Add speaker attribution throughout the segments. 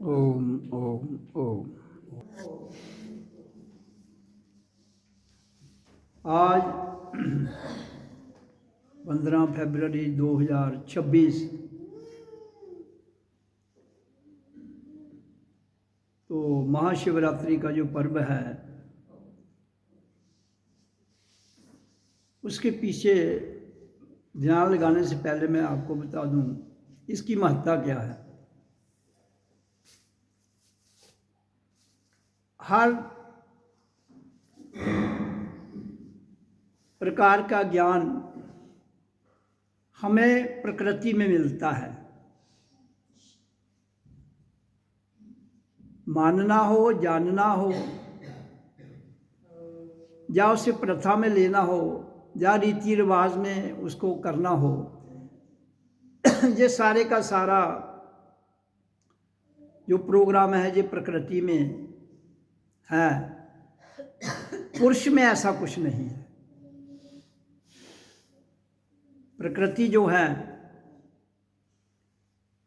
Speaker 1: ओम ओम ओम। आज 15 फरवरी 2026 तो महाशिवरात्रि का जो पर्व है उसके पीछे ध्यान लगाने से पहले मैं आपको बता दूं इसकी महत्ता क्या है। हर प्रकार का ज्ञान हमें प्रकृति में मिलता है। मानना हो, जानना हो, या उसे प्रथा में लेना हो, या रीति रिवाज में उसको करना हो, ये सारे का सारा जो प्रोग्राम है ये प्रकृति में है। पुरुष में ऐसा कुछ नहीं है। प्रकृति जो है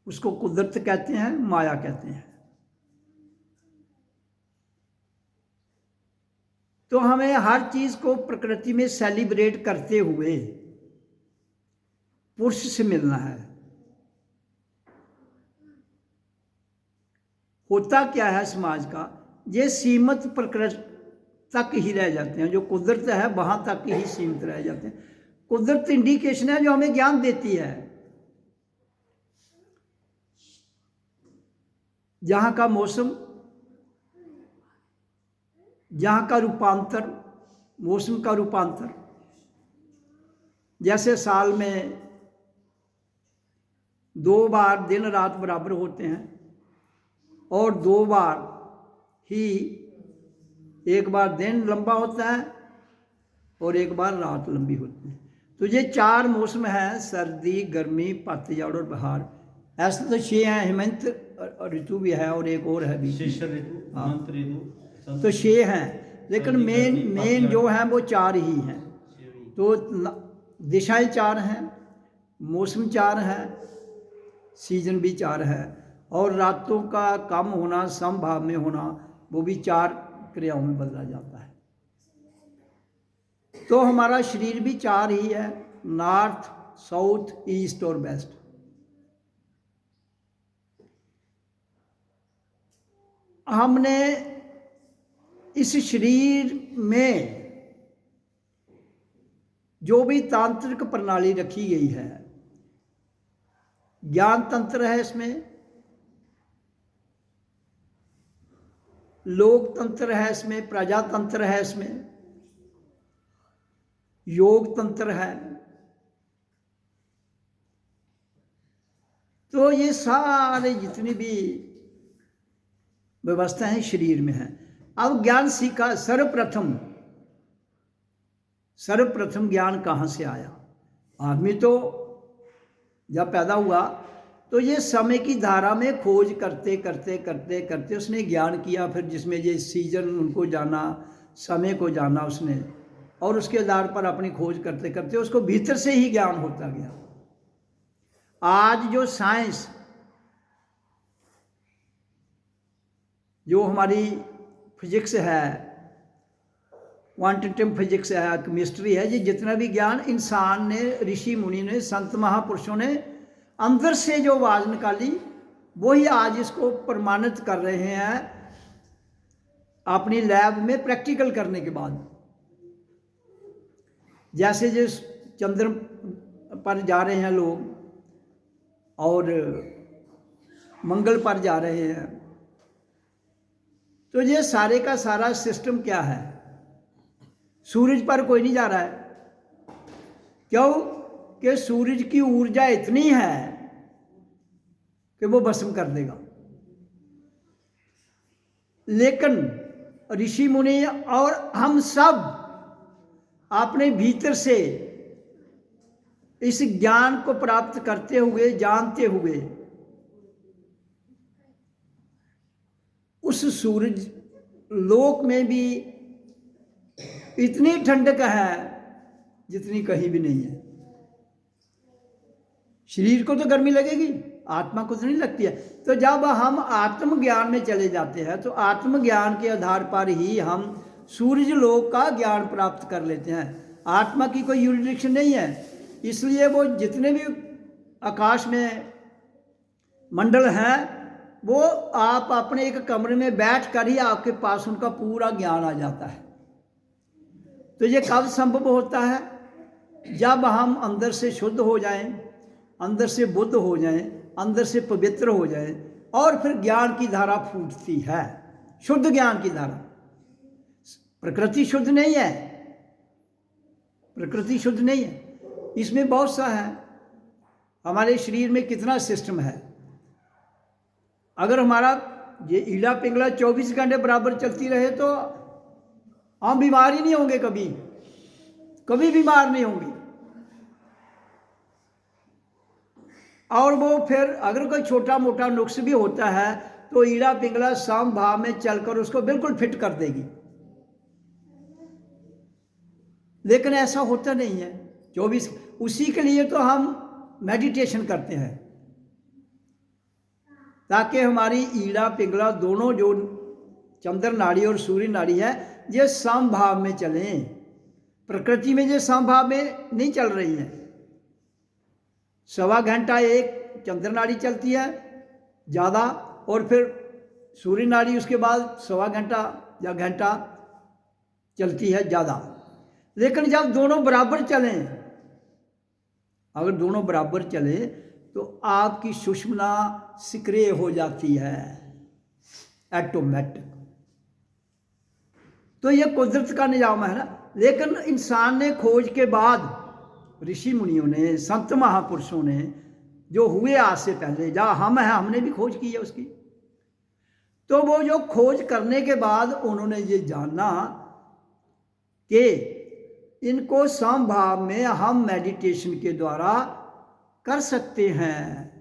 Speaker 1: उसको कुदरत कहते हैं, माया कहते हैं। तो हमें हर चीज को प्रकृति में सेलिब्रेट करते हुए पुरुष से मिलना है। होता क्या है समाज का, ये सीमित प्रकृति तक ही रह जाते हैं। जो कुदरत है वहां तक ही सीमित रह जाते हैं। कुदरत इंडिकेशन है जो हमें ज्ञान देती है। जहां का मौसम, जहां का रूपांतर, मौसम का रूपांतर, जैसे साल में 2 बार दिन रात बराबर होते हैं और 2 बार ही, एक बार दिन लंबा होता है और एक बार रात लंबी होती है। तो ये 4 मौसम हैं, सर्दी, गर्मी, पतझड़ और बहार। ऐसे तो 6 हैं, हेमंत ऋतु भी है और एक और है भी,
Speaker 2: शिशिर ऋतु, हेमंत ऋतु,
Speaker 1: तो 6 हैं। लेकिन मेन जो है वो 4 ही हैं। तो दिशाएं 4 हैं, मौसम 4 हैं, सीजन भी 4 है, और रातों का कम होना, समभाव में होना, वो भी 4 क्रियाओं में बदला जाता है। तो हमारा शरीर भी 4 ही है, नॉर्थ, साउथ, ईस्ट और वेस्ट। हमने इस शरीर में जो भी तांत्रिक प्रणाली रखी गई है, ज्ञान तंत्र है इसमें, लोकतंत्र है इसमें, प्रजातंत्र है इसमें, योग तंत्र है। तो ये सारे जितनी भी व्यवस्था है शरीर में है। अब ज्ञान सीखा, सर्वप्रथम ज्ञान कहाँ से आया? आदमी तो जब पैदा हुआ तो ये समय की धारा में खोज करते करते करते करते उसने ज्ञान किया। फिर जिसमें ये सीजन उनको जाना, समय को जाना उसने, और उसके आधार पर अपनी खोज करते करते उसको भीतर से ही ज्ञान होता गया। आज जो साइंस, जो हमारी फिजिक्स है, क्वांटिटेटिव फिजिक्स है, केमिस्ट्री है, ये जितना भी ज्ञान इंसान ने, ऋषि मुनि ने, संत महापुरुषों ने अंदर से जो आवाज निकाली, वही आज इसको प्रमाणित कर रहे हैं अपनी लैब में प्रैक्टिकल करने के बाद। जैसे जिस चंद्र पर जा रहे हैं लोग और मंगल पर जा रहे हैं, तो ये सारे का सारा सिस्टम क्या है? सूरज पर कोई नहीं जा रहा है। क्यों? कि सूरज की ऊर्जा इतनी है कि वो भस्म कर देगा। लेकिन ऋषि मुनि और हम सब अपने भीतर से इस ज्ञान को प्राप्त करते हुए, जानते हुए, उस सूरज लोक में भी इतनी ठंडक है जितनी कहीं भी नहीं है। शरीर को तो गर्मी लगेगी, आत्मा को तो नहीं लगती है। तो जब हम आत्मज्ञान में चले जाते हैं तो आत्मज्ञान के आधार पर ही हम सूर्य लोक का ज्ञान प्राप्त कर लेते हैं। आत्मा की कोई यूरिडिक्शन नहीं है, इसलिए वो जितने भी आकाश में मंडल हैं वो आप अपने एक कमरे में बैठ कर ही आपके पास उनका पूरा ज्ञान आ जाता है। तो ये कब संभव होता है? जब हम अंदर से शुद्ध हो जाएं, अंदर से बुद्ध हो जाएं, अंदर से पवित्र हो जाएं, और फिर ज्ञान की धारा फूटती है, शुद्ध ज्ञान की धारा। प्रकृति शुद्ध नहीं है, प्रकृति शुद्ध नहीं है, इसमें बहुत सा है। हमारे शरीर में कितना सिस्टम है, अगर हमारा ये ईला पिंगला 24 घंटे बराबर चलती रहे तो हम बीमार ही नहीं होंगे, कभी कभी बीमार नहीं होंगे। और वो फिर अगर कोई छोटा मोटा नुक्स भी होता है तो ईड़ा पिंगला सम भाव में चलकर उसको बिल्कुल फिट कर देगी। लेकिन ऐसा होता नहीं है 24। उसी के लिए तो हम मेडिटेशन करते हैं, ताकि हमारी ईड़ा पिंगला दोनों जो चंद्र नाड़ी और सूर्य नाड़ी है ये समभाव में चलें। प्रकृति में ये समभाव में नहीं चल रही है। 1.25 घंटा एक चंद्र नाड़ी चलती है ज़्यादा, और फिर सूर्य नाड़ी उसके बाद 1.25 घंटा या घंटा चलती है ज़्यादा। लेकिन जब दोनों बराबर चलें, अगर दोनों बराबर चलें तो आपकी सुषुम्ना सक्रिय हो जाती है ऑटोमेटिक। तो ये कुदरत का निजाम है ना। लेकिन इंसान ने खोज के बाद, ऋषि मुनियों ने, संत महापुरुषों ने, जो हुए आज से पहले, जहाँ हम हैं हमने भी खोज की है उसकी। तो वो जो खोज करने के बाद उन्होंने ये जाना कि इनको समभाव में हम मेडिटेशन के द्वारा कर सकते हैं।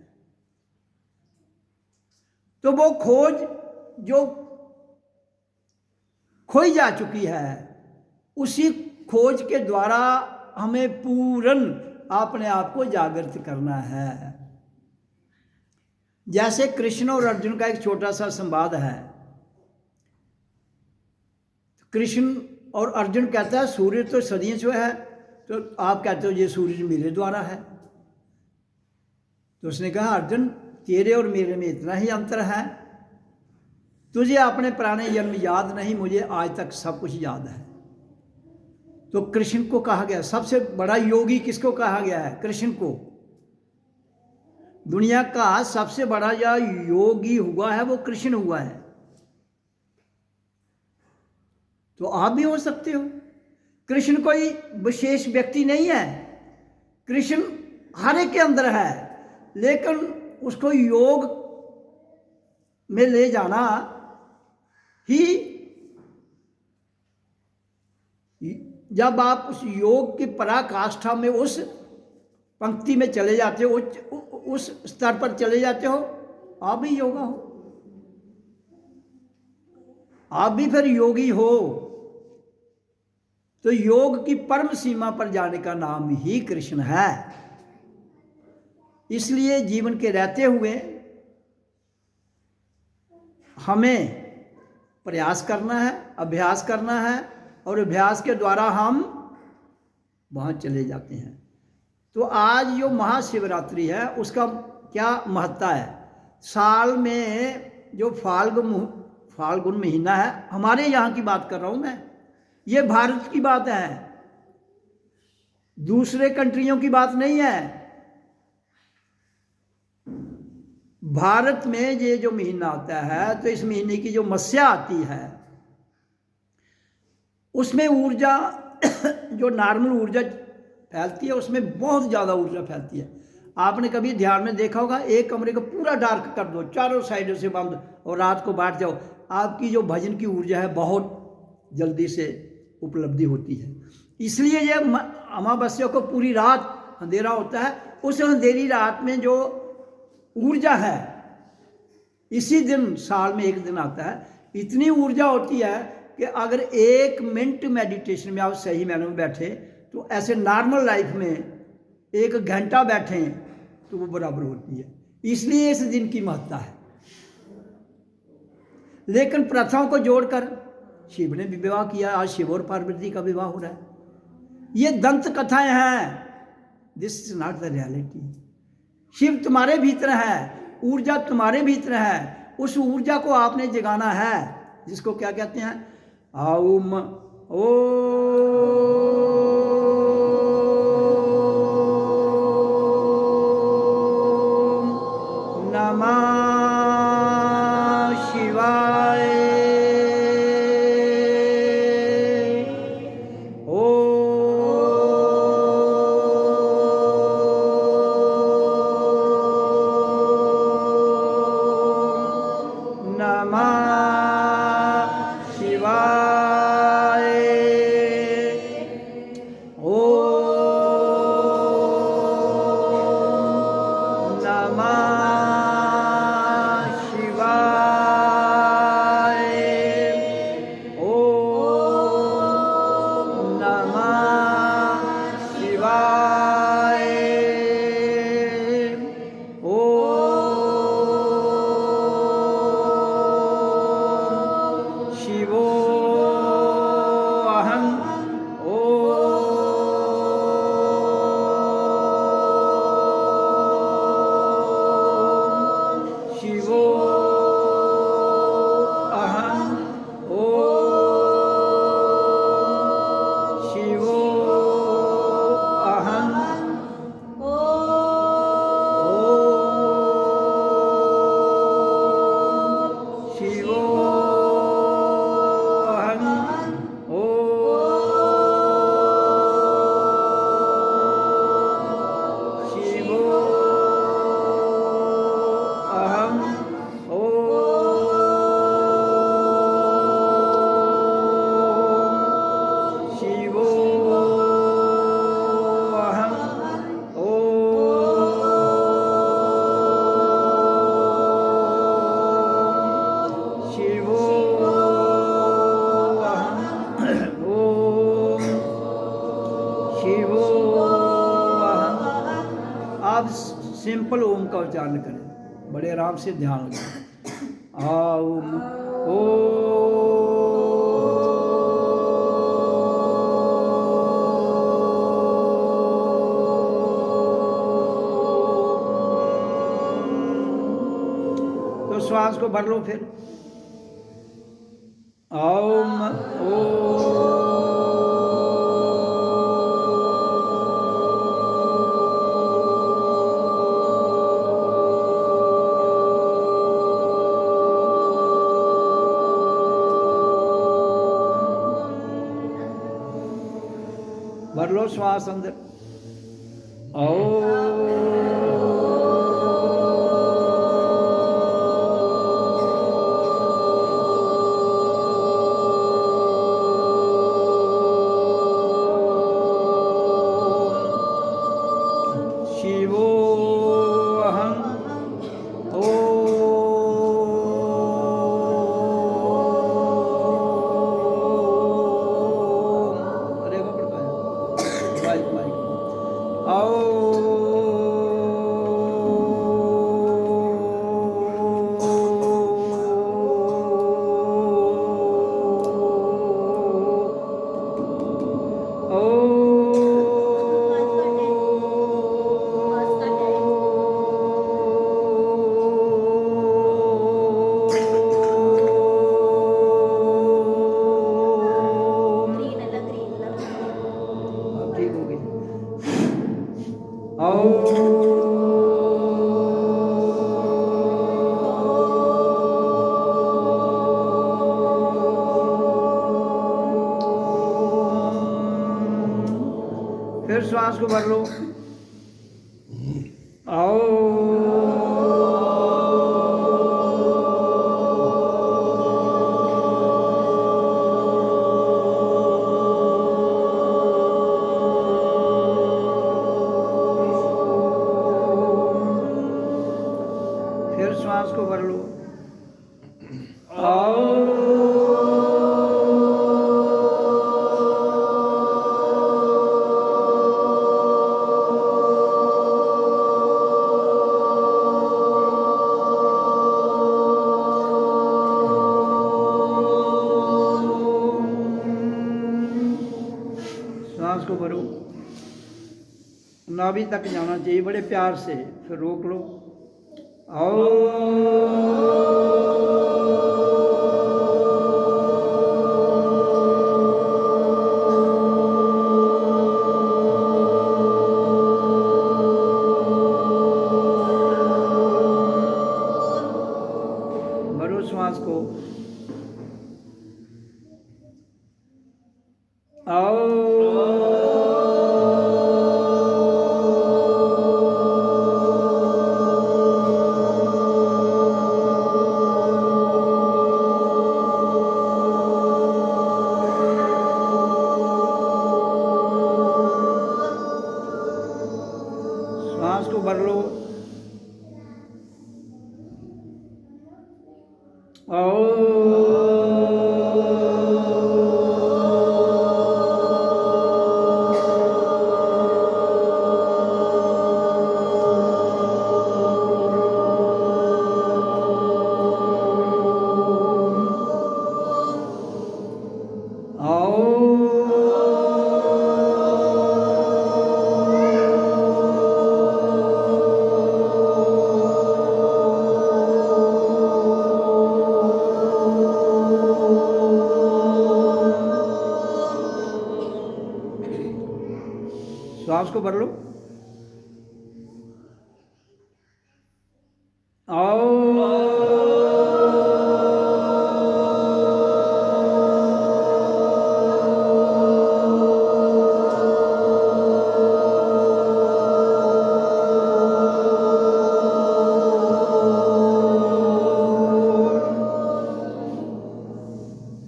Speaker 1: तो वो खोज जो खोई जा चुकी है, उसी खोज के द्वारा हमें पूर्ण अपने आप को जागृत करना है। जैसे कृष्ण और अर्जुन का एक छोटा सा संवाद है। कृष्ण और अर्जुन कहता है सूर्य तो सदियों से है, तो आप कहते हो ये सूर्य मेरे द्वारा है। तो उसने कहा अर्जुन तेरे और मेरे में इतना ही अंतर है, तुझे अपने पुराने जन्म याद नहीं, मुझे आज तक सब कुछ याद है। तो कृष्ण को कहा गया सबसे बड़ा योगी, किसको कहा गया है? कृष्ण को। दुनिया का सबसे बड़ा जो योगी हुआ है वो कृष्ण हुआ है। तो आप भी हो सकते हो। कृष्ण कोई विशेष व्यक्ति नहीं है, कृष्ण हर एक के अंदर है, लेकिन उसको योग में ले जाना ही, जब आप उस योग की पराकाष्ठा में उस पंक्ति में चले जाते हो, उस स्तर पर चले जाते हो, आप भी योगा हो, आप भी फिर योगी हो। तो योग की परम सीमा पर जाने का नाम ही कृष्ण है। इसलिए जीवन के रहते हुए हमें प्रयास करना है, अभ्यास करना है, और अभ्यास के द्वारा हम वहाँ चले जाते हैं। तो आज जो महाशिवरात्रि है उसका क्या महत्ता है? साल में जो फाल्गुन महीना है, हमारे यहाँ की बात कर रहा हूँ मैं, ये भारत की बात है, दूसरे कंट्रियों की बात नहीं है। भारत में ये जो महीना आता है, तो इस महीने की जो मस्या आती है उसमें ऊर्जा जो नॉर्मल ऊर्जा फैलती है उसमें बहुत ज़्यादा ऊर्जा फैलती है। आपने कभी ध्यान में देखा होगा, एक कमरे को पूरा डार्क कर दो, चारों साइडों से बंद, और रात को बैठ जाओ, आपकी जो भजन की ऊर्जा है बहुत जल्दी से उपलब्धि होती है। इसलिए ये अमावस्या को पूरी रात अंधेरा होता है, उस अंधेरी रात में जो ऊर्जा है, इसी दिन साल में एक दिन आता है, इतनी ऊर्जा होती है कि अगर 1 मिनट मेडिटेशन में आप सही मायने में बैठे तो ऐसे नॉर्मल लाइफ में 1 घंटा बैठें तो वो बराबर होती है। इसलिए इस दिन की महत्ता है। लेकिन प्रथाओं को जोड़कर शिव ने भी विवाह किया। आज शिव और पार्वती का विवाह हो रहा है। ये दंत कथाएं हैं, this is not the reality. Shiv तुम्हारे भीतर है, ऊर्जा तुम्हारे भीतर है। उस ऊर्जा को आपने जगाना है, जिसको क्या कहते हैं, ओम नमः शिवाय। सिंपल ओम का उच्चारण करें, बड़े आराम से ध्यान लगाएं। ओम तो श्वास को भर लो फिर। ओम भर लो श्वास अंदर। फिर श्वास को भर लो। फिर श्वास को भर लो। नाभि तक जाना चाहिए बड़े प्यार से, फिर रोक लो। आओ भरो श्वास को। श्वास को भर लो। श्वास को भर लो।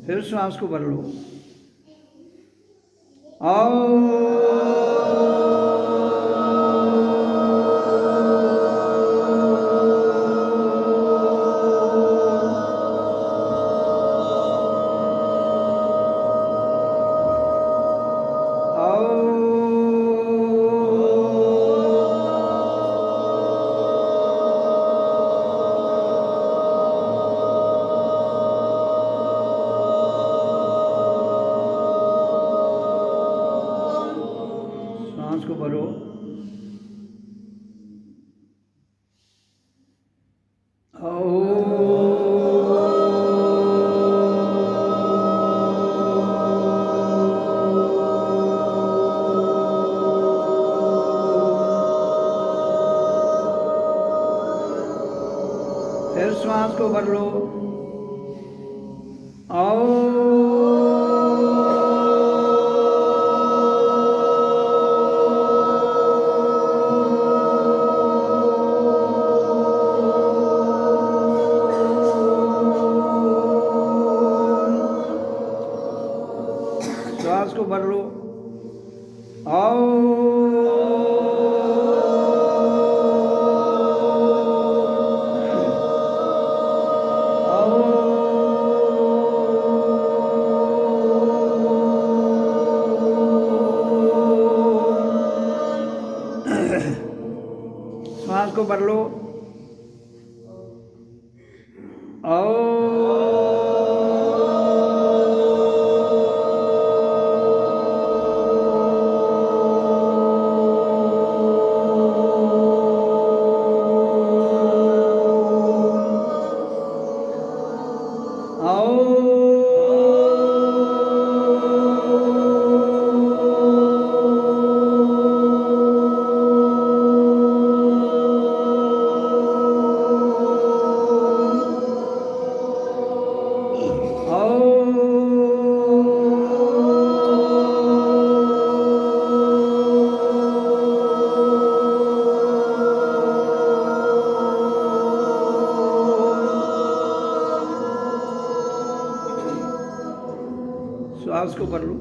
Speaker 1: फिर श्वास को भर लो। श्वास को भरो। फिर श्वास को भर लो। श्वास को भर लो। श्वास को भर लो। श्वास को भर लो।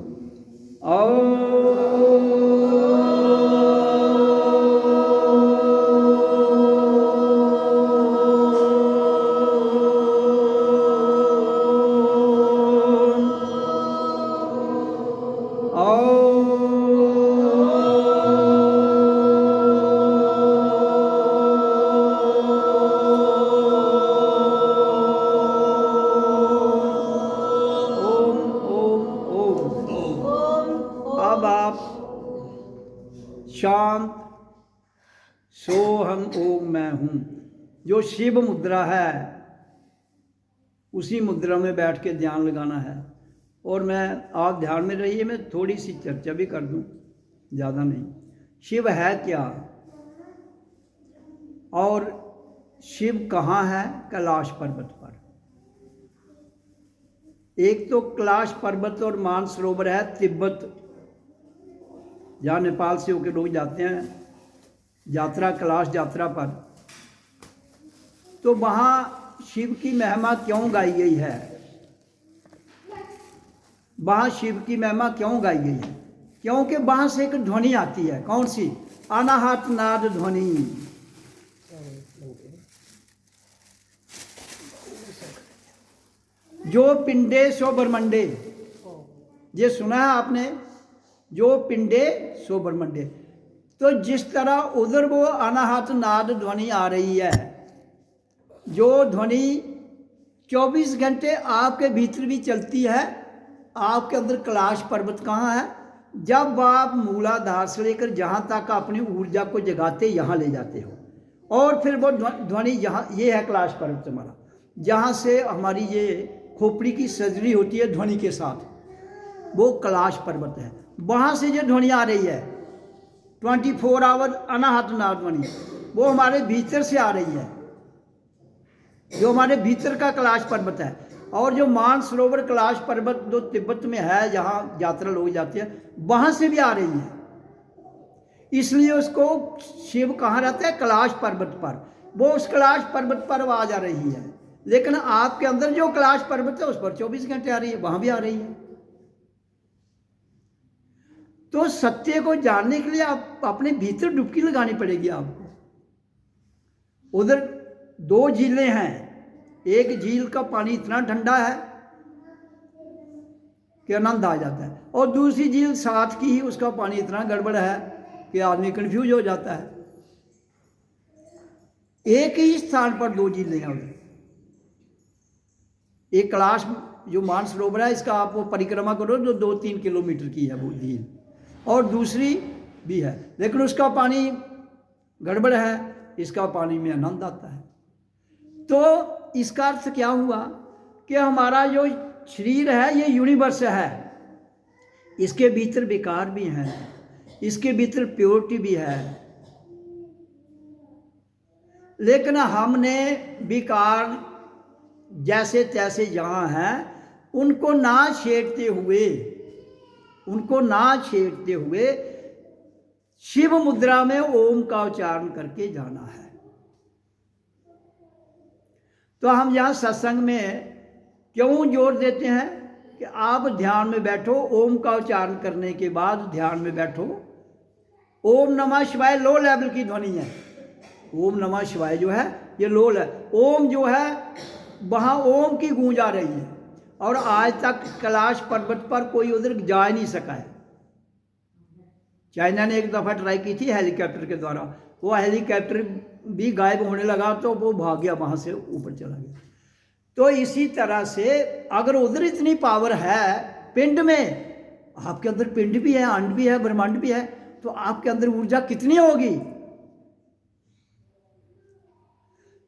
Speaker 1: अब आप शांत सोहम ओम मैं हूँ। जो शिव मुद्रा है उसी मुद्रा में बैठ के ध्यान लगाना है। और मैं, आप ध्यान में रहिए, मैं थोड़ी सी चर्चा भी कर दूं, ज़्यादा नहीं। शिव है क्या और शिव कहाँ है? कैलाश पर्वत पर। एक तो कैलाश पर्वत और मानसरोवर है तिब्बत, जहाँ नेपाल से होकर लोग जाते हैं यात्रा, कैलाश यात्रा पर। तो वहाँ शिव की महिमा क्यों गाई गई है? वहाँ शिव की महिमा क्यों गाई गई है? क्योंकि वहाँ से एक ध्वनि आती है। कौन सी? अनाहत नाद ध्वनि। जो पिंडे सो ब्रह्मंडे, ये सुना है आपने? जो पिंडे सो ब्रह्मंडे। तो जिस तरह उधर वो अनाहत नाद ध्वनि आ रही है, जो ध्वनि 24 घंटे आपके भीतर भी चलती है। आपके अंदर कैलाश पर्वत कहाँ है? जब आप मूलाधार से लेकर जहाँ तक अपनी ऊर्जा को जगाते, यहाँ ले जाते हो, और फिर वो ध्वनि यहाँ, ये है कैलाश पर्वत हमारा, जहाँ से हमारी ये खोपड़ी की सर्जरी होती है ध्वनि के साथ, वो कैलाश पर्वत है। वहाँ से जो ध्वनि आ रही है 24 आवर अनाहत नाद ध्वनि, वो हमारे भीतर से आ रही है, जो हमारे भीतर का कैलाश पर्वत है। और जो मानसरोवर कैलाश पर्वत जो तिब्बत में है, जहाँ यात्रा लोग जाते हैं, वहाँ से भी आ रही है। इसलिए उसको शिव कहाँ रहता है? कैलाश पर्वत पर। वो उस कैलाश पर्वत पर आवाज आ रही है। लेकिन आपके अंदर जो कैलाश पर्वत है उस पर 24 घंटे आ रही है, वहाँ भी आ रही है। तो सत्य को जानने के लिए आप अपने भीतर डुबकी लगानी पड़ेगी आपको। उधर 2 झीलें हैं। एक झील का पानी इतना ठंडा है कि आनंद आ जाता है, और दूसरी झील साथ की ही, उसका पानी इतना गड़बड़ है कि आदमी कंफ्यूज हो जाता है। एक ही स्थान पर 2 झीलें हैं उधर। एक कैलाश जो मानसरोवर है, इसका आप वो परिक्रमा करो जो 2-3 किलोमीटर की है वो झील, और दूसरी भी है, लेकिन उसका पानी गड़बड़ है, इसका पानी में आनंद आता है। तो इसका अर्थ क्या हुआ कि हमारा जो शरीर है ये यूनिवर्स है, इसके भीतर विकार भी हैं, इसके भीतर प्योरिटी भी है। लेकिन हमने विकार जैसे तैसे जहाँ हैं उनको ना छेड़ते हुए शिव मुद्रा में ओम का उच्चारण करके जाना है। तो हम यहाँ सत्संग में क्यों जोर देते हैं कि आप ध्यान में बैठो, ओम का उच्चारण करने के बाद ध्यान में बैठो। ओम नमः शिवाय लो लेवल की ध्वनि है। ओम नमः शिवाय जो है ये लो है। ओम जो है वहाँ ओम की गूंज आ रही है, और आज तक कैलाश पर्वत पर कोई उधर जा नहीं सका है। चाइना ने एक दफ़ा ट्राई की थी हेलीकॉप्टर के द्वारा, वो हेलीकॉप्टर भी गायब होने लगा, तो वो भाग गया, वहाँ से ऊपर चला गया। तो इसी तरह से अगर उधर इतनी पावर है पिंड में, आपके अंदर पिंड भी है, अंड भी है, ब्रह्मांड भी है, तो आपके अंदर ऊर्जा कितनी होगी।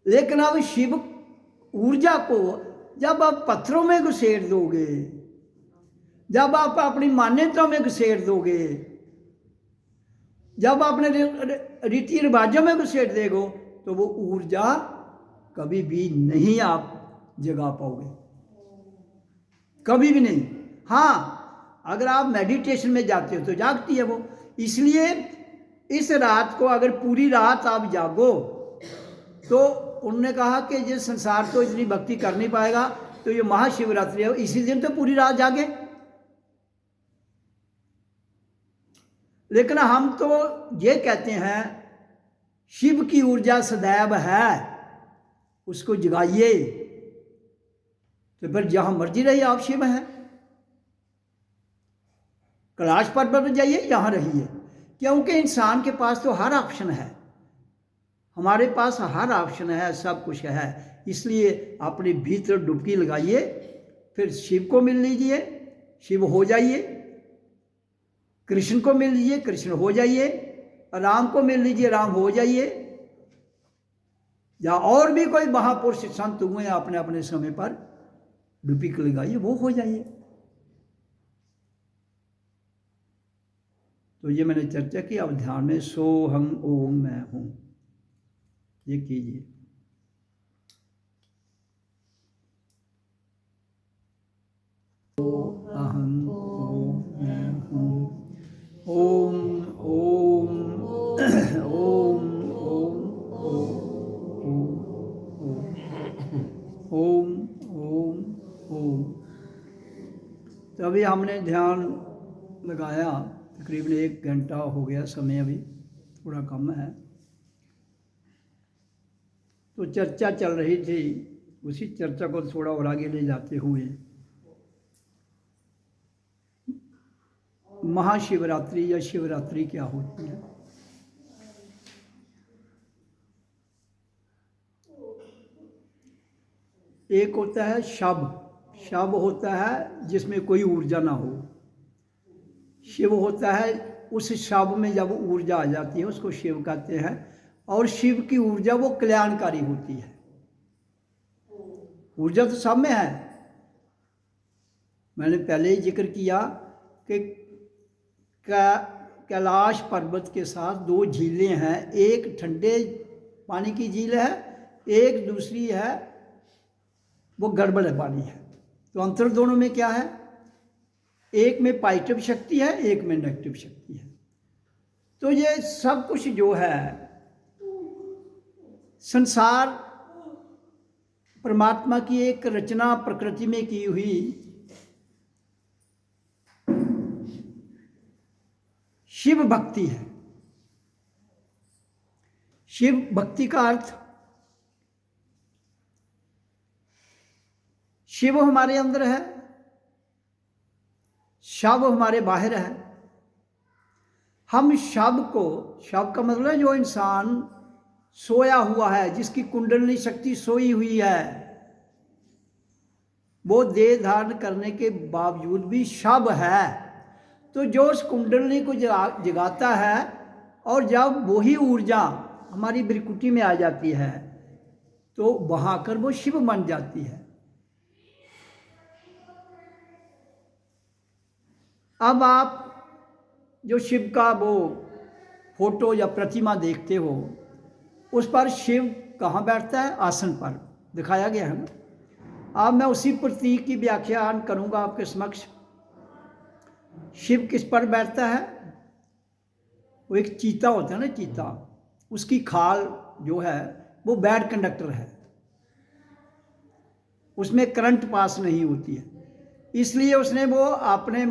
Speaker 1: लेकिन अब शिव ऊर्जा को जब आप पत्थरों में घुसेड़ दोगे, जब आप अपनी मान्यताओं में घुसेड़ दोगे, जब आपने रीति रिवाजों में घुसेड़ देगो, तो वो ऊर्जा कभी भी नहीं आप जगा पाओगे, कभी भी नहीं। हाँ, अगर आप मेडिटेशन में जाते हो तो जागती है वो। इसलिए इस रात को अगर पूरी रात आप जागो, तो उन्होंने कहा कि जिस संसार तो इतनी भक्ति कर नहीं पाएगा, तो ये महाशिवरात्रि है, इसी दिन तो पूरी रात जागे। लेकिन हम तो ये कहते हैं शिव की ऊर्जा सदैव है, उसको जगाइए। तो फिर जहां मर्जी रहिए, आप शिव हैं। कैलाश पर्वत पर जाइए, यहां रहिए, क्योंकि इंसान के पास तो हर ऑप्शन है, हमारे पास हर ऑप्शन है, सब कुछ है। इसलिए अपने भीतर डुबकी लगाइए, फिर शिव को मिल लीजिए, शिव हो जाइए। कृष्ण को मिल लीजिए, कृष्ण हो जाइए। राम को मिल लीजिए, राम हो जाइए। या और भी कोई महापुरुष संत हुए हैं अपने अपने समय पर डुबकी लगाइए, वो हो जाइए। तो ये मैंने चर्चा की। अब ध्यान में सोहम ओम मैं हूं, ये कीजिए। अहम ओम मैं हूं। ओम ओम ओम ओम ओम ओम ओम। तो अभी हमने ध्यान लगाया, तकरीबन 1 घंटा हो गया, समय अभी थोड़ा कम है। तो चर्चा चल रही थी, उसी चर्चा को थोड़ा और आगे ले जाते हुए महाशिवरात्रि या शिवरात्रि क्या होती है। एक होता है शब, शब होता है जिसमें कोई ऊर्जा ना हो। शिव होता है उस शब में जब ऊर्जा आ जाती है उसको शिव कहते हैं। और शिव की ऊर्जा वो कल्याणकारी होती है। ऊर्जा तो सब में है। मैंने पहले ही जिक्र किया कि कैलाश पर्वत के साथ 2 झीलें हैं। एक ठंडे पानी की झील है, एक दूसरी है वो गड़बड़ पानी है। तो अंतर दोनों में क्या है? एक में पॉजिटिव शक्ति है, एक में नेगेटिव शक्ति है। तो ये सब कुछ जो है संसार परमात्मा की एक रचना प्रकृति में की हुई शिव भक्ति है। शिव भक्ति का अर्थ, शिव हमारे अंदर है, शव हमारे बाहर है। हम शव को, शव का मतलब है जो इंसान सोया हुआ है, जिसकी कुंडलिनी शक्ति सोई हुई है, वो देह धारण करने के बावजूद भी शव है। तो जो उस कुंडलिनी को जगाता है और जब वही ऊर्जा हमारी बिरकुटी में आ जाती है तो वहां कर वो शिव बन जाती है। अब आप जो शिव का वो फोटो या प्रतिमा देखते हो, उस पर शिव कहाँ बैठता है? आसन पर दिखाया गया है ना। अब मैं उसी प्रतीक की व्याख्यान करूंगा आपके समक्ष। शिव किस पर बैठता है? वो एक चीता होता है ना, चीता, उसकी खाल जो है वो बैड कंडक्टर है, उसमें करंट पास नहीं होती है, इसलिए उसने वो अपने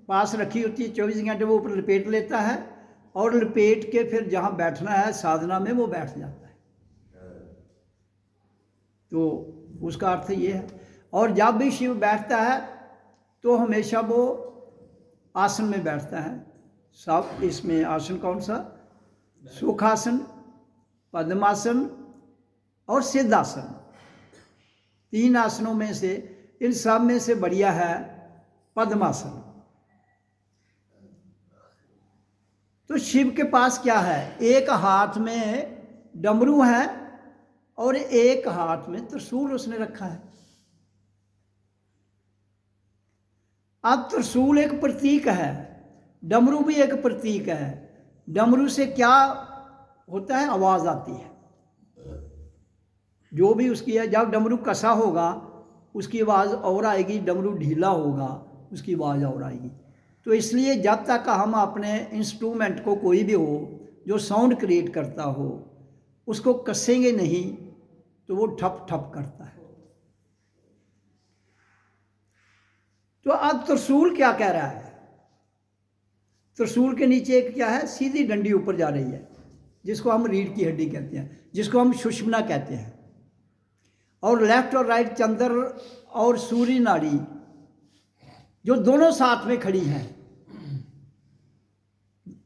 Speaker 1: पास रखी होती है। 24 घंटे वो ऊपर लपेट लेता है और लपेट के फिर जहाँ बैठना है साधना में वो बैठ जाता है। तो उसका अर्थ ये है। और जब भी शिव बैठता है तो हमेशा वो आसन में बैठता है। सब इसमें आसन कौन सा? सुखासन, पद्मासन और सिद्धासन। 3 आसनों में से इन सब में से बढ़िया है पद्मासन। तो शिव के पास क्या है? एक हाथ में डमरू है और एक हाथ में त्रिशूल उसने रखा है। अब त्रिशूल एक प्रतीक है, डमरू भी एक प्रतीक है। डमरू से क्या होता है? आवाज आती है जो भी उसकी है। जब डमरू कसा होगा उसकी आवाज़ और आएगी, डमरू ढीला होगा उसकी आवाज़ और आएगी। तो इसलिए जब तक हम अपने इंस्ट्रूमेंट को, कोई भी हो जो साउंड क्रिएट करता हो, उसको कसेंगे नहीं तो वो ठप ठप करता है। तो अब त्रिशूल क्या कह रहा है? त्रिशूल के नीचे एक क्या है? सीधी डंडी ऊपर जा रही है, जिसको हम रीढ़ की हड्डी कहते हैं, जिसको हम सुषुम्ना कहते हैं। और लेफ्ट और राइट चंद्र और सूर्य नाड़ी जो दोनों साथ में खड़ी हैं।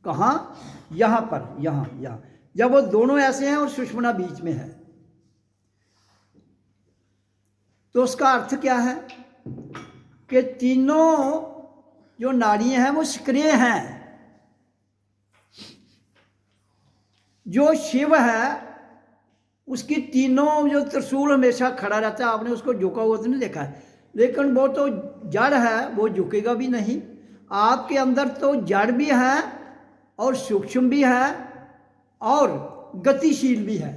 Speaker 1: कहाँ? यहाँ पर, यहाँ। जब वो दोनों ऐसे हैं और सुषुम्ना बीच में है तो उसका अर्थ क्या है कि तीनों जो नाड़ियां हैं वो सक्रिय हैं। जो शिव है उसकी तीनों जो त्रिशूल हमेशा खड़ा रहता है, आपने उसको झुका हुआ तो नहीं देखा है, लेकिन वो तो जड़ है, वो झुकेगा भी नहीं। आपके अंदर तो जड़ भी है और सूक्ष्म भी है और गतिशील भी है।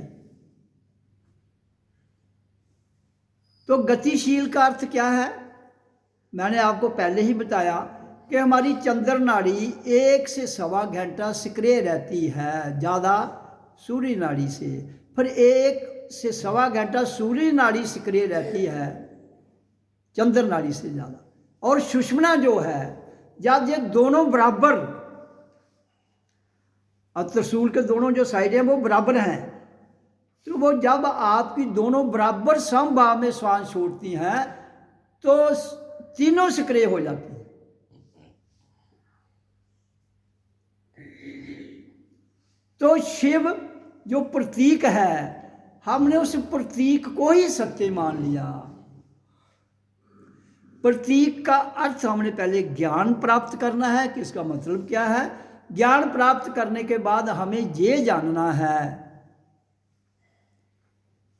Speaker 1: तो गतिशील का अर्थ क्या है? मैंने आपको पहले ही बताया कि हमारी चंद्र नाड़ी 1 से सवा घंटा सक्रिय रहती है, ज़्यादा सूर्य नाड़ी से, फिर 1 से सवा घंटा सूर्य नाड़ी सक्रिय रहती है चंद्र नाड़ी से ज़्यादा। और सुषुम्ना जो है, जब ये दोनों बराबर, और त्रिशूल के दोनों जो साइड हैं वो बराबर हैं, तो वो जब आपकी दोनों बराबर समभाव में श्वास छोड़ती हैं तो तीनों सक्रिय हो जाती हैं। तो शिव जो प्रतीक है, हमने उस प्रतीक को ही सत्य मान लिया। प्रतीक का अर्थ हमने पहले ज्ञान प्राप्त करना है कि इसका मतलब क्या है। ज्ञान प्राप्त करने के बाद हमें ये जानना है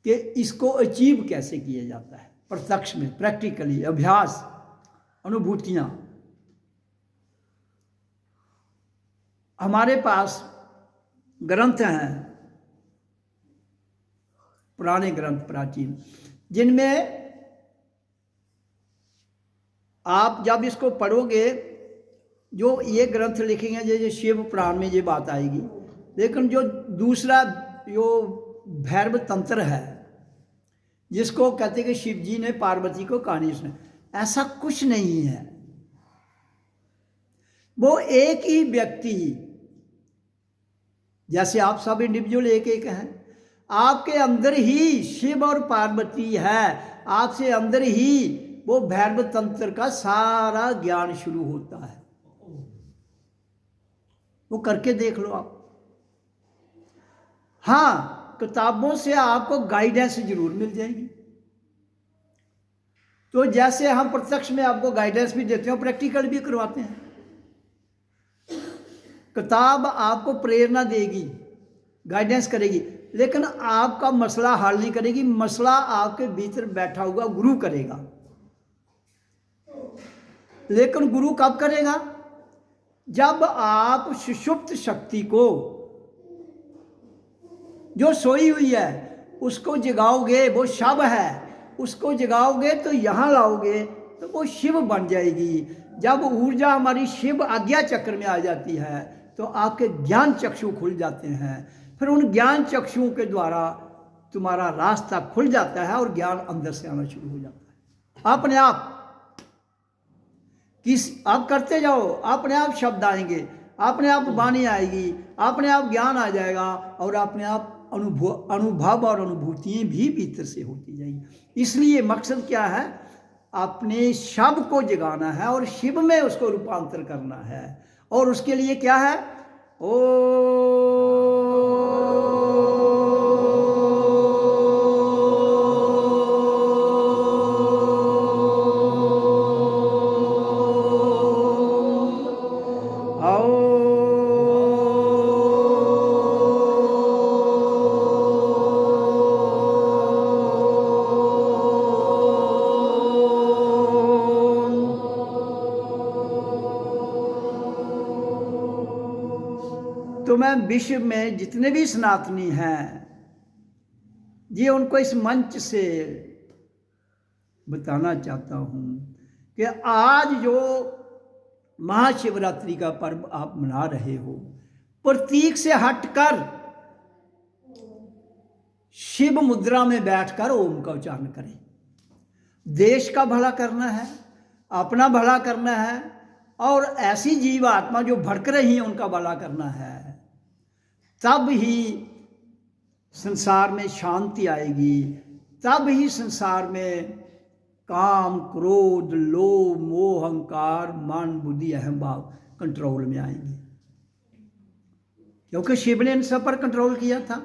Speaker 1: कि इसको अचीव कैसे किया जाता है, प्रत्यक्ष में, प्रैक्टिकली, अभ्यास, अनुभूतियां। हमारे पास ग्रंथ हैं, पुराने ग्रंथ, प्राचीन, जिनमें आप जब इसको पढ़ोगे, जो ये ग्रंथ लिखेंगे, जैसे शिव पुराण में ये बात आएगी, लेकिन जो दूसरा जो भैरव तंत्र है, जिसको कहते हैं कि शिव जी ने पार्वती को कहानी सुनाई, ऐसा कुछ नहीं है। वो एक ही व्यक्ति, जैसे आप सब इंडिविजुअल एक एक हैं, आपके अंदर ही शिव और पार्वती है, आपसे अंदर ही वो भैरव तंत्र का सारा ज्ञान शुरू होता है। वो करके देख लो आप। हाँ, किताबों से आपको गाइडेंस जरूर मिल जाएगी। तो जैसे हम प्रत्यक्ष में आपको गाइडेंस भी देते हैं, प्रैक्टिकल भी करवाते हैं। किताब आपको प्रेरणा देगी, गाइडेंस करेगी, लेकिन आपका मसला हल नहीं करेगी। मसला आपके भीतर बैठा हुआ गुरु करेगा। लेकिन गुरु कब करेगा? जब आप सुषुप्त शक्ति को, जो सोई हुई है, उसको जगाओगे, वो शव है, उसको जगाओगे तो यहाँ लाओगे तो वो शिव बन जाएगी। जब ऊर्जा हमारी शिव आज्ञा चक्र में आ जाती है तो आपके ज्ञान चक्षु खुल जाते हैं। फिर उन ज्ञान चक्षुओं के द्वारा तुम्हारा रास्ता खुल जाता है और ज्ञान अंदर से आना शुरू हो जाता है। अपने आप आप करते जाओ, अपने आप शब्द आएंगे, अपने आप वाणी आएगी, अपने आप ज्ञान आ जाएगा और अपने आप अनुभव और अनुभूतियाँ भी भीतर से होती जाएगी। इसलिए मकसद क्या है? अपने शव को जगाना है और शिव में उसको रूपांतर करना है। और उसके लिए क्या है? तो मैं विश्व में जितने भी सनातनी हैं, ये उनको इस मंच से बताना चाहता हूँ कि आज जो महाशिवरात्रि का पर्व आप मना रहे हो, प्रतीक से हटकर शिव मुद्रा में बैठकर ओम का उच्चारण करें। देश का भला करना है, अपना भला करना है और ऐसी जीव आत्मा जो भड़क रही हैं उनका भला करना है। तब ही संसार में शांति आएगी, तब ही संसार में काम, क्रोध, लोभ, मोह, अहंकार, मान, बुद्धि, अहम भाव कंट्रोल में आएंगे। क्योंकि शिव ने इन सब पर कंट्रोल किया था।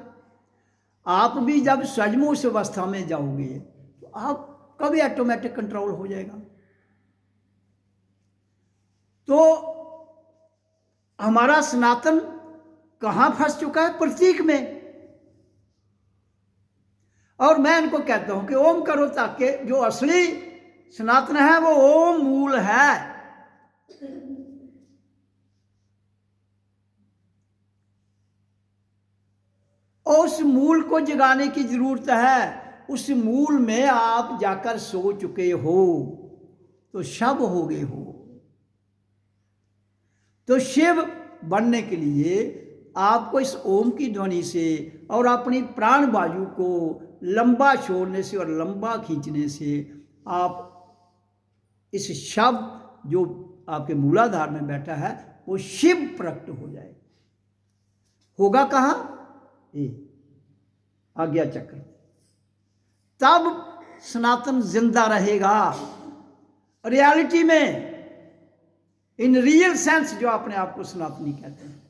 Speaker 1: आप भी जब सजमुख उस अवस्था में जाओगे तो आपका भी ऑटोमेटिक कंट्रोल हो जाएगा। तो हमारा सनातन कहाँ फंस चुका है? प्रतीक में। और मैं इनको कहता हूं कि ओम करो, ताकि जो असली सनातन है वो ओम मूल है। और उस मूल को जगाने की जरूरत है। उस मूल में आप जाकर सो चुके हो तो शव हो गए हो। तो शिव बनने के लिए आपको इस ओम की ध्वनि से और अपनी प्राण वायु को लंबा छोड़ने से और लंबा खींचने से आप इस शव जो आपके मूलाधार में बैठा है वो शिव प्रकट हो जाए। होगा कहाँ? ये आज्ञा चक्र। तब सनातन जिंदा रहेगा रियलिटी में, इन रियल सेंस, जो अपने आप को सनातनी कहते हैं।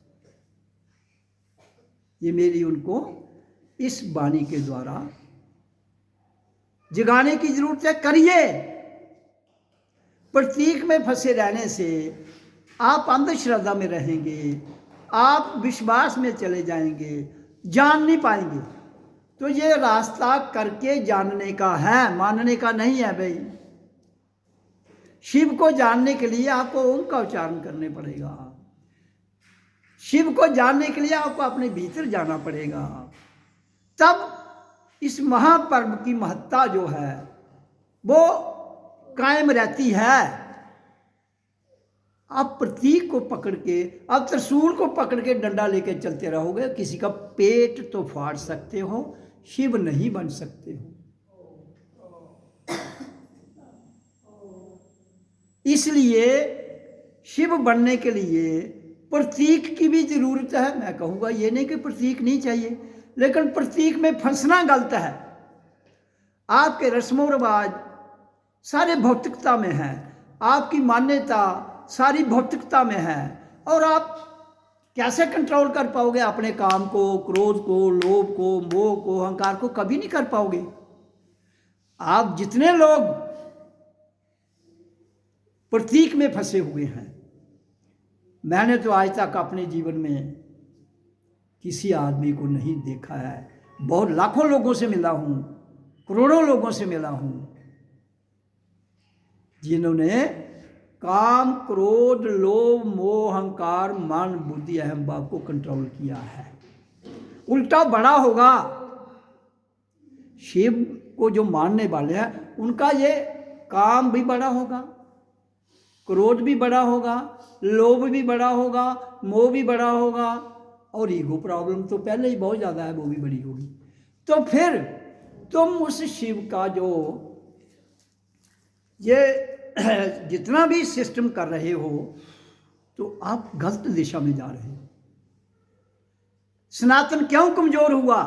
Speaker 1: ये मेरी उनको इस वाणी के द्वारा जगाने की जरूरत है। करिए। प्रतीक में फंसे रहने से आप अंधश्रद्धा में रहेंगे, आप विश्वास में चले जाएंगे, जान नहीं पाएंगे। तो ये रास्ता करके जानने का है, मानने का नहीं है भाई। शिव को जानने के लिए आपको ओम का उच्चारण करने पड़ेगा। शिव को जानने के लिए आपको अपने भीतर जाना पड़ेगा। तब इस महापर्व की महत्ता जो है वो कायम रहती है। आप प्रतीक को पकड़ के, आप त्रिशूल को पकड़ के डंडा लेके चलते रहोगे, किसी का पेट तो फाड़ सकते हो, शिव नहीं बन सकते हो। इसलिए शिव बनने के लिए प्रतीक की भी जरूरत है। मैं कहूँगा ये नहीं कि प्रतीक नहीं चाहिए, लेकिन प्रतीक में फंसना गलत है। आपके रस्मों रिवाज सारे भौतिकता में है, आपकी मान्यता सारी भौतिकता में है, और आप कैसे कंट्रोल कर पाओगे अपने काम को, क्रोध को, लोभ को, मोह को, अहंकार को? कभी नहीं कर पाओगे। आप जितने लोग प्रतीक में फंसे हुए हैं, मैंने तो आज तक अपने जीवन में किसी आदमी को नहीं देखा है। बहुत लाखों लोगों से मिला हूं, करोड़ों लोगों से मिला हूं, जिन्होंने काम, क्रोध, लोभ, मोह, अहंकार, मान, बुद्धि, अहम भाव को कंट्रोल किया है। उल्टा बड़ा होगा। शिव को जो मानने वाले हैं उनका ये काम भी बड़ा होगा, क्रोध भी बड़ा होगा, लोभ भी बड़ा होगा, मोह भी बड़ा होगा, और ईगो प्रॉब्लम तो पहले ही बहुत ज़्यादा है, वो भी बड़ी होगी। तो फिर तुम उस शिव का जो ये जितना भी सिस्टम कर रहे हो तो आप गलत दिशा में जा रहे हो। सनातन क्यों कमजोर हुआ?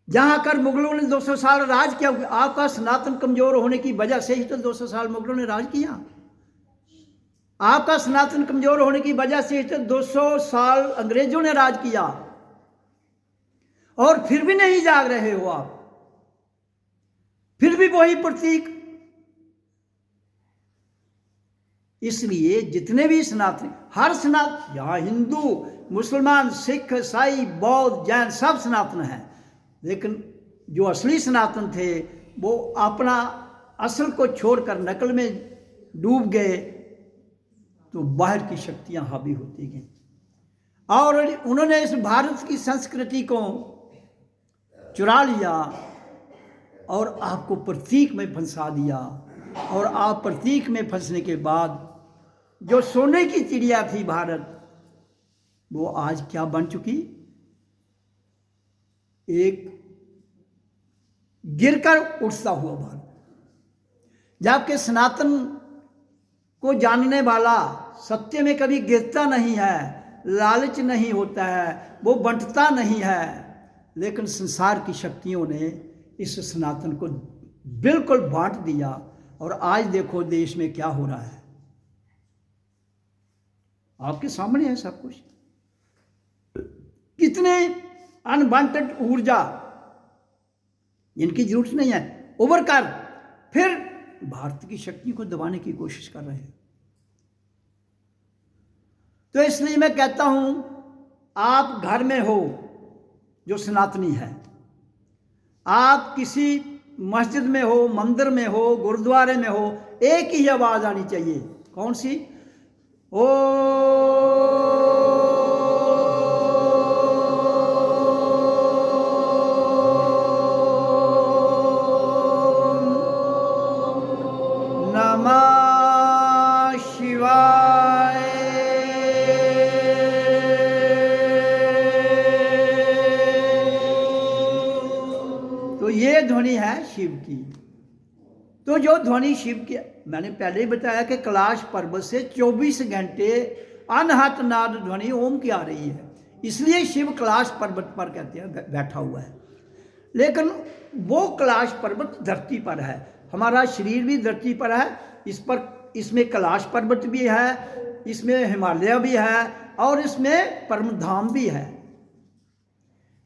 Speaker 1: जहां कर मुगलों ने 200 साल राज किया, आपका सनातन कमजोर होने की वजह से ही तो 200 साल मुगलों ने राज किया। आपका सनातन कमजोर होने की वजह से ही तो 200 साल अंग्रेजों ने राज किया, और फिर भी नहीं जाग रहे हो आप, फिर भी वही प्रतीक। इसलिए जितने भी सनातन, हर सनातन, यहाँ हिंदू, मुसलमान, सिख, ईसाई, बौद्ध, जैन सब सनातन हैं, लेकिन जो असली सनातन थे वो अपना असल को छोड़कर नकल में डूब गए, तो बाहर की शक्तियां हावी होती गई, और उन्होंने इस भारत की संस्कृति को चुरा लिया और आपको प्रतीक में फंसा दिया। और आप प्रतीक में फंसने के बाद जो सोने की चिड़िया थी भारत, वो आज क्या बन चुकी? एक गिरकर उठता हुआ भारत। जबकि सनातन को जानने वाला सत्य में कभी गिरता नहीं है, लालच नहीं होता है, वो बंटता नहीं है। लेकिन संसार की शक्तियों ने इस सनातन को बिल्कुल बांट दिया, और आज देखो देश में क्या हो रहा है, आपके सामने है सब कुछ। कितने अनवांटेड ऊर्जा, इनकी जरूरत नहीं है, ओवर कर फिर भारत की शक्ति को दबाने की कोशिश कर रहे हैं। तो इसलिए मैं कहता हूं, आप घर में हो जो सनातनी है, आप किसी मस्जिद में हो, मंदिर में हो, गुरुद्वारे में हो, एक ही आवाज़ आनी चाहिए। कौन सी? ओ नमः शिवाय। तो ये ध्वनि है शिव की। तो जो ध्वनि शिव की, मैंने पहले ही बताया कि कैलाश पर्वत से 24 घंटे अनहत नाद ध्वनि ओम की आ रही है, इसलिए शिव कैलाश पर्वत पर कहते हैं बैठा हुआ है। लेकिन वो कैलाश पर्वत धरती पर है, हमारा शरीर भी धरती पर है, इसमें कैलाश पर्वत भी है, इसमें हिमालय भी है, और इसमें परमधाम भी है।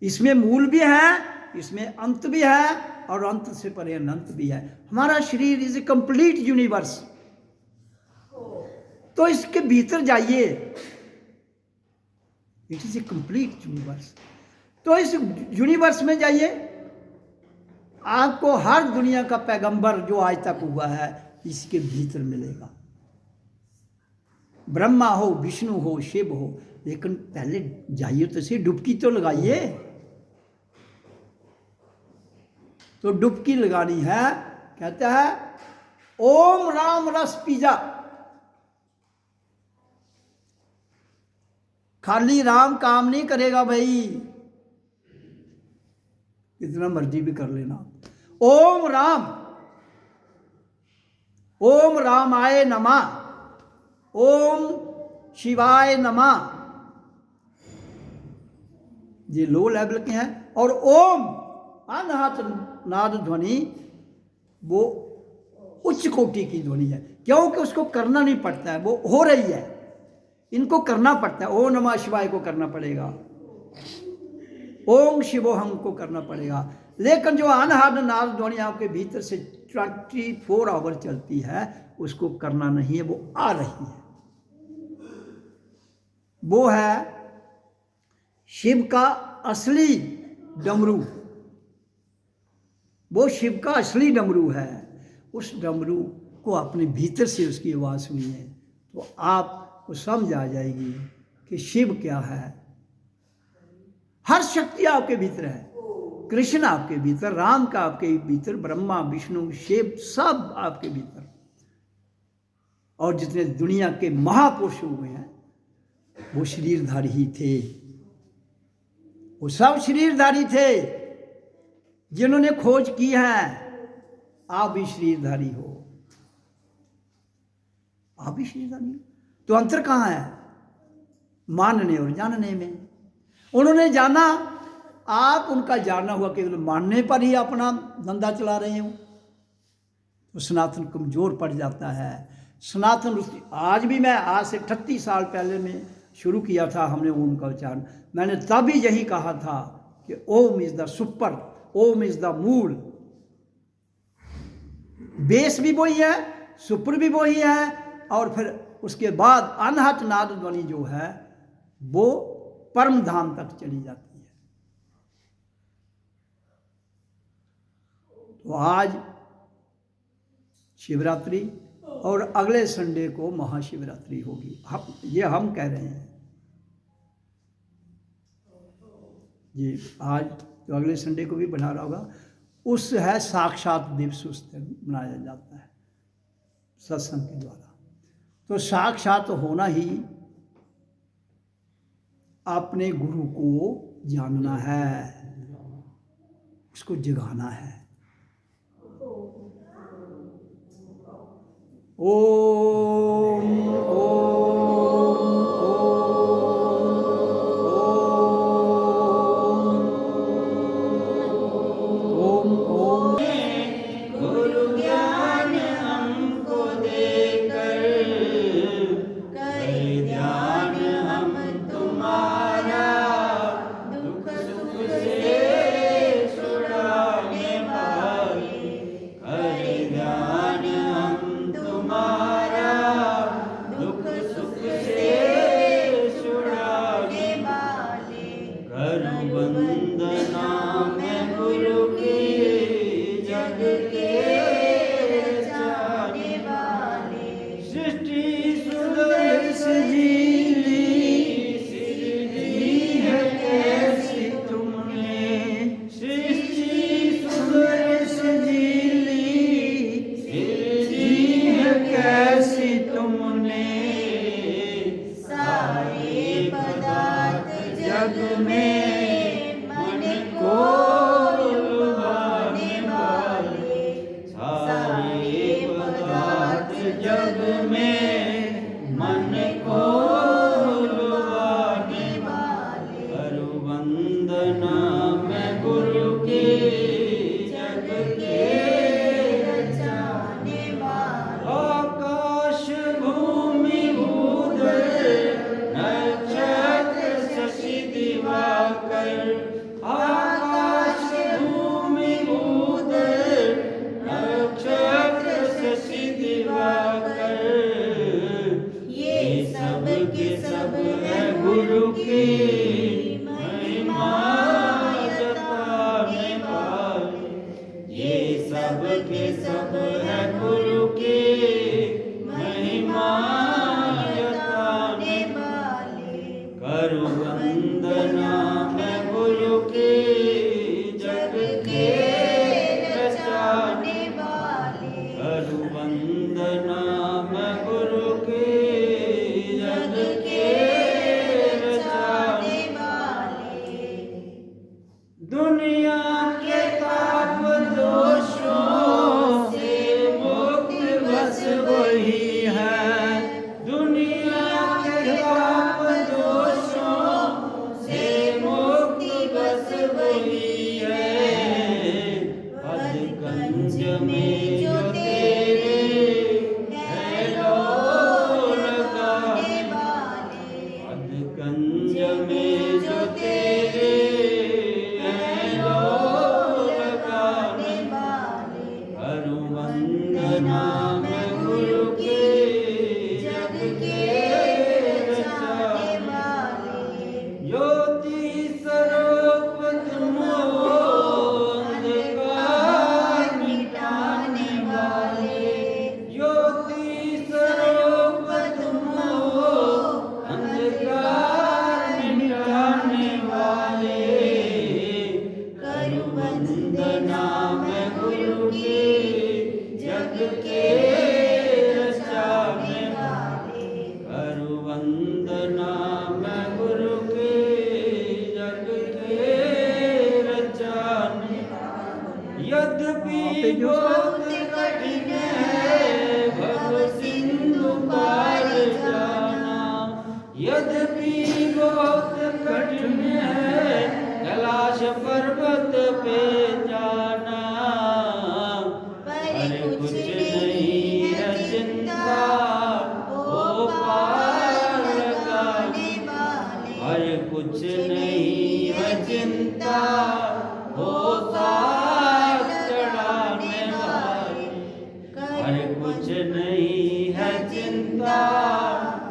Speaker 1: इसमें मूल भी है, इसमें अंत भी है, और अंत से परे अनंत भी है। हमारा शरीर इज ए कंप्लीट यूनिवर्स। तो इसके भीतर जाइए, it is a complete universe. तो इस यूनिवर्स में जाइए, आपको हर दुनिया का पैगंबर जो आज तक हुआ है इसके भीतर मिलेगा। ब्रह्मा हो, विष्णु हो, शिव हो, लेकिन पहले जाइए तो सही, डुबकी तो लगाइए। तो डुबकी लगानी है, कहता है ओम राम रस पीजा। खाली राम काम नहीं करेगा भाई, कितना मर्जी भी कर लेना। ओम राम, ओम रामाय नमः, ओम शिवाय नमः, ये लो लेवल के हैं। और ओम अनहत नाद ध्वनि वो उच्च कोटि की ध्वनि है, क्योंकि उसको करना नहीं पड़ता है, वो हो रही है। इनको करना पड़ता है, ओम नमः शिवाय को करना पड़ेगा, ओम शिवोहम को करना पड़ेगा। लेकिन जो अनहद नाद ध्वनि आपके भीतर से 24 आवर चलती है, उसको करना नहीं है, वो आ रही है। वो है शिव का असली डमरू, वो शिव का असली डमरू है। उस डमरू को अपने भीतर से उसकी आवाज़ सुनिए तो आपको समझ आ जाएगी कि शिव क्या है। हर शक्ति आपके भीतर है, कृष्ण आपके भीतर, राम का आपके भीतर, ब्रह्मा विष्णु शिव सब आपके भीतर। और जितने दुनिया के महापुरुष हुए हैं वो शरीरधारी ही थे, वो सब शरीरधारी थे जिन्होंने खोज की है। आप भी शरीरधारी हो, आप भी शरीरधारी हो। तो अंतर कहाँ है? मानने और जानने में। उन्होंने जाना, आप उनका जानना हुआ केवल मानने पर ही अपना धंधा चला रहे हो, तो सनातन कमज़ोर पड़ जाता है। सनातन आज भी, मैं आज से 38 साल पहले में शुरू किया था हमने ओम का उच्चारण। मैंने तब ही यही कहा था कि Om is the super, Om is the मूल। बेस भी वही है, सुपर भी वही है, और फिर उसके बाद अनहत नाद ध्वनि जो है वो परम धाम तक चली जाती है। तो आज शिवरात्रि और अगले संडे को महाशिवरात्रि होगी। ये हम कह रहे हैं जी। आज तो अगले संडे को भी बना रहा होगा, उस है साक्षात दिवस उस दिन मनाया जाता है सत्संग के द्वारा। तो साक्षात होना ही अपने गुरु को जानना है, उसको जगाना है। ओम
Speaker 3: तुम्हारा
Speaker 2: वंदना मैं गुरु की जग के रचाने वाले। दुनिया के पाप दोषों से मुक्त बस वही है। दुनिया के पाप दोषों से मुक्त बस वही है। पदकंज में जो तेरे है लो लगाने वाले। पदकंज में जो तेरे है लो लगाने वाले। हरु वंदना मैं गुरु के जग के रचाने वाले। ज्योति स्वरूप तुम हो अंधकार मिटाने वाले। ज्योति स्वरूप तुम हो अंधकार मिटाने वाले। करु वंदना मैं गुरु के जग के रचाने वाले। करु वंदना मैं गुरु के जग के रचाने वाले। यद्यपि बहुत कठिन है भव सिंधु पार जाना। यद्यपि बहुत कठिन है कैलाश पर्वत पे जाना। पर कुछ नहीं है चिंता वो पार लगाने वाले। पर कुछ नहीं है चिंता वो साथ चढ़ाने वाले। पर कुछ नहीं है चिंता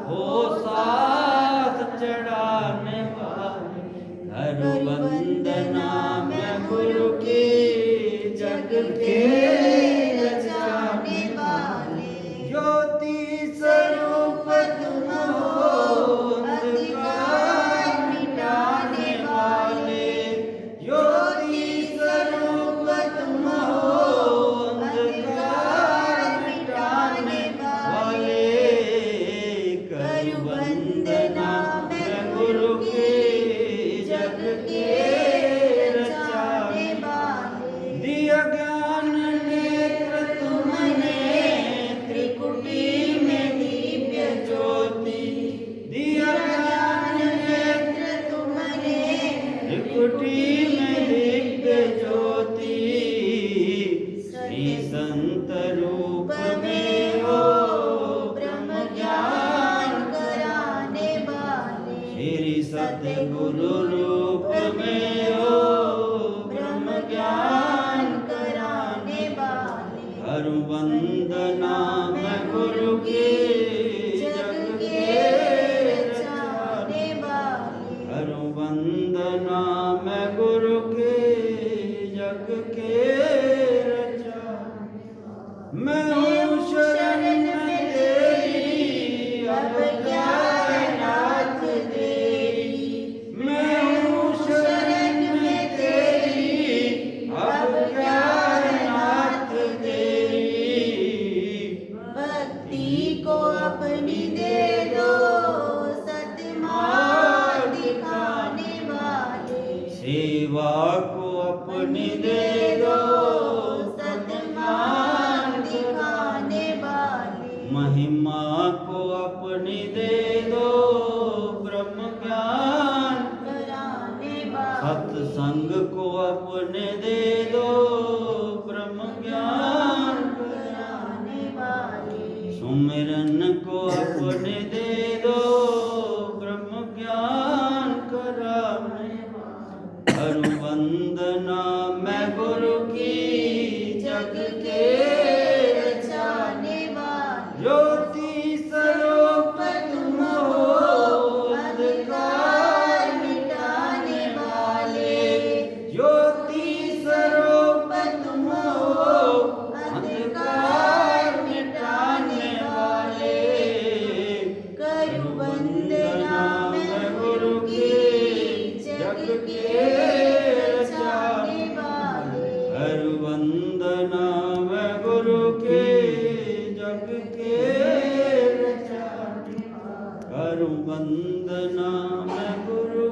Speaker 2: वो साथ चढ़ाने वाले। हरु वंदना मैं गुरु की जग के रचाने वाले। ज्योति स्वरूप तुम हो अंधकार मिटाने वाले। ज्योति स्वरूप तुम हो अंधकार मिटाने वाले। करु वंदना मैं गुरु के जग के रचाने वाले। दिया ज्ञान नेत्र तुमने त्रिकुटी में दिव्य ज्योति। दिया ज्ञान नेत्र तुमने त्रिकुटी में दिव्य ज्योति। श्री संत रूप में हो ब्रह्म ज्ञान कराने वाले। श्री सतगुरु रूप में हो ब्रह्म ज्ञान कराने वाले। हरु वंदना मैं गुरु के जग के रचाने वाले। हरु वंदना मैं गुरु के जग के रचाने वाले। मैं हूँ शरण में तेरी अब क्या है नाथ तेरी। मैं हूँ शरण में तेरी अब क्या है नाथ तेरी। भक्ति को अपनी दे दो सतमार्ग दिखाने वाले। सेवा को अपनी दे दो सतमार्ग दिखाने वाले। महिमा को अपनी दे दो ब्रह्म ज्ञान कराने वाले। सत्संग को अपने दे दो ब्रह्म ज्ञान कराने वाले। सुमिरन को अपने दे दो ब्रह्म ज्ञान कराने वाले। हरु वंदना मैं गुरु की जग के रचाने वाले। ज्योति स्वरूप तुम हो अंधकार मिटाने वाले। ज्योति स्वरूप तुम हो अंधकार मिटाने वाले।
Speaker 3: जग के रचाने करूं वंदना मैं गुरु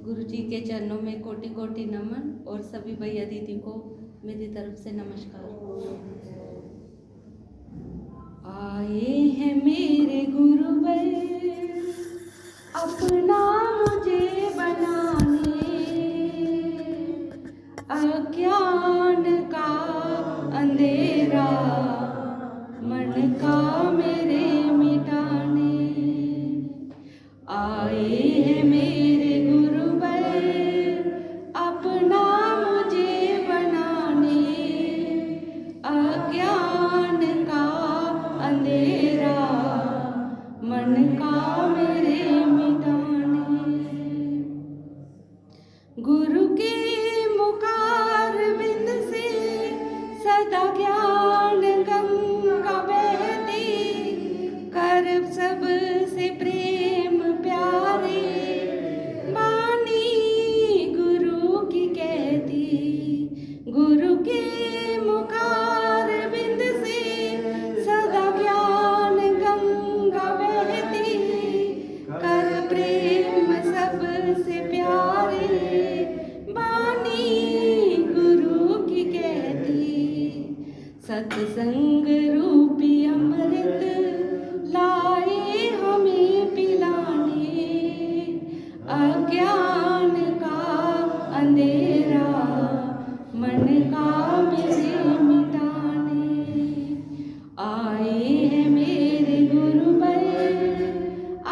Speaker 2: गुरु जी के चरणों में कोटि कोटि नमन और सभी भैया दीदी को मेरी तरफ से नमस्कार। आए हैं मेरे गुरुवर अपना मुझे बनाने, अज्ञान का अंधेरा मन का मेरे मिटाने। आए हैं मेरे गुरुवर अपना मुझे बनाने, अज्ञान का अंधेरा मन का मेरे मिटाने। गुरु के मुखार बिंद से सदा ज्ञान गंगा बहती, कर सबसे प्रेम प्यारे वाणी गुरु की कहती। गुरु के मुखार बिंद से सदा ज्ञान गंगा बहती, कर प्रेम सबसे प्यारे वाणी गुरु की कहती। सत्संग रूपी अमृत लाए हमें पिलाने, अज्ञान का अंधेरा मन का मेरे मिटाने। आए हैं मेरे गुरुवर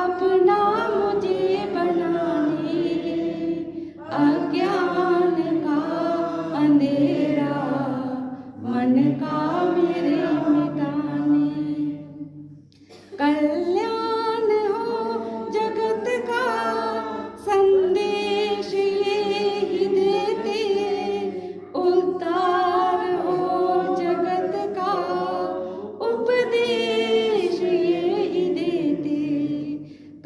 Speaker 2: अपना मुझे बनाने, अज्ञान का अंधेरा मन का मेरे मिटाने। कल्याण हो जगत का संदेश ये ही देते, उद्धार हो जगत का उपदेश ये ही देते।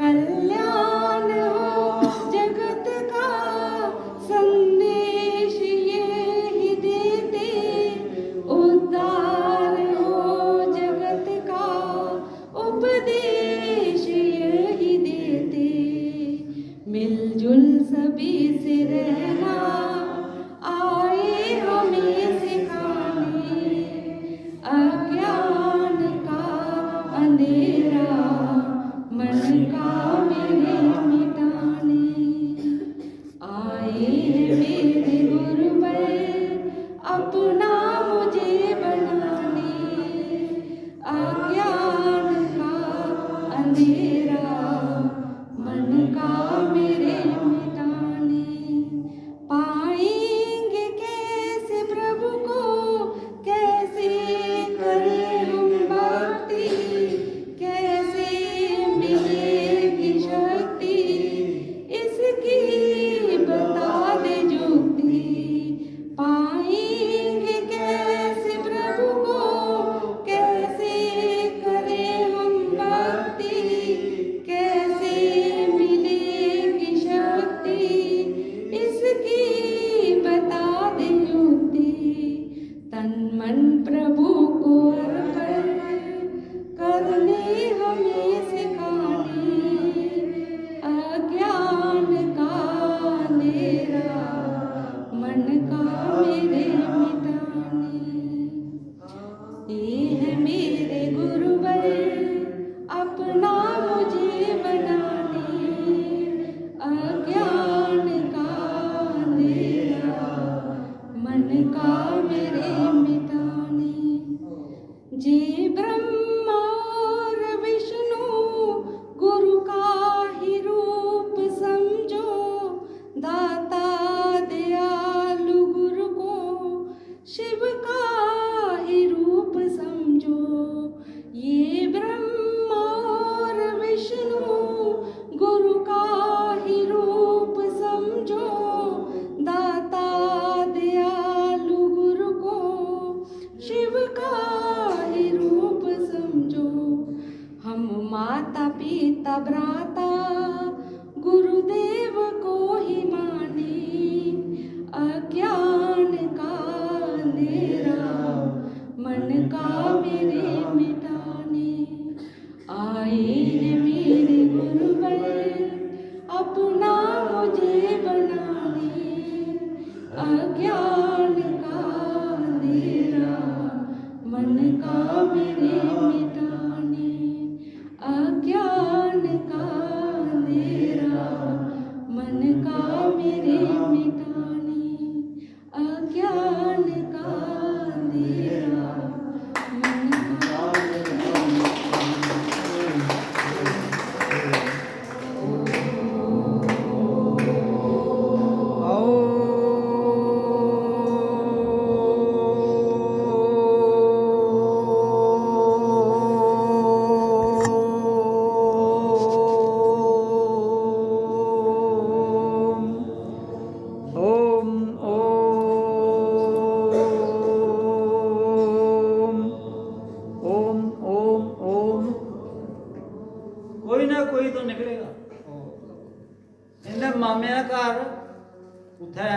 Speaker 2: कल्याण हो जगत का संदेश ये ही देते, उद्धार हो जगत का उपदेश पिता भ्राता गुरुदेव को ही माने, अज्ञान का अंधेरा मन का मेरे मिटाने। आए हैं मेरे गुरुवर अपना मुझे बनाने, अज्ञान का अंधेरा मन का मेरे मिटाने, अज्ञान का अंधेरा मन का मेरे मिटाने, अज्ञान का अंधेरा मन का
Speaker 1: ओम ओम ओम ओम।
Speaker 3: कोई ना कोई तो निकलेगा। इन्हें मामिया घर उत्थे